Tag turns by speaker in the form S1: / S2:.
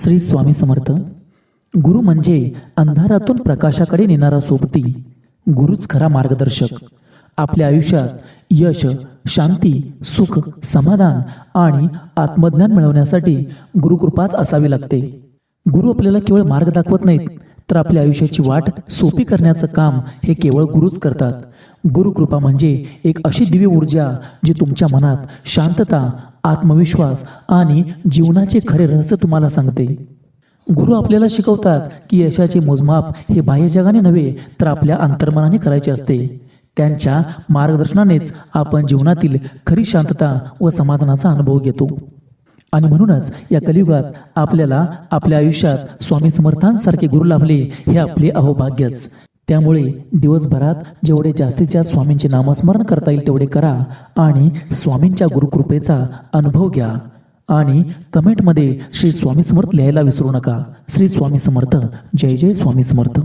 S1: श्री स्वामी समर्थ. गुरु म्हणजे अंधारातून प्रकाशाकडे नेणारा सोबती. गुरुच खरा मार्गदर्शक. आपल्या आयुष्यात यश, शांती, सुख, समाधान आणि आत्मज्ञान मिळवण्यासाठी गुरुकृपाच असावी लागते. गुरु आपल्याला केवळ मार्ग दाखवत नाहीत, तर आपल्या आयुष्याची वाट सोपी करण्याचं काम हे केवळ गुरुच करतात. गुरुकृपा म्हणजे एक अशी दिव्य ऊर्जा जी तुमच्या मनात शांतता, आत्मविश्वास आणि जीवनाचे खरे रहस्य तुम्हाला सांगते. गुरु आपल्याला शिकवतात की यशाचे मोजमाप हे बाह्य जगाने नव्हे, तर आपल्या अंतर्मनाने करायचे असते. त्यांच्या मार्गदर्शनानेच आपण जीवनातील खरी शांतता व समाधानाचा अनुभव घेतो. आणि म्हणूनच या कलियुगात आपल्याला आपल्या आयुष्यात स्वामी समर्थांसारखे गुरु लाभले हे आपले अहोभाग्यच. त्यामुळे दिवसभरात जेवढे जास्तीत जास्त स्वामींचे नामस्मरण करता येईल तेवढे करा आणि स्वामींच्या गुरुकृपेचा अनुभव घ्या. आणि कमेंटमध्ये श्री स्वामी समर्थ लिहायला विसरू नका. श्री स्वामी समर्थ. जय जय स्वामी समर्थ.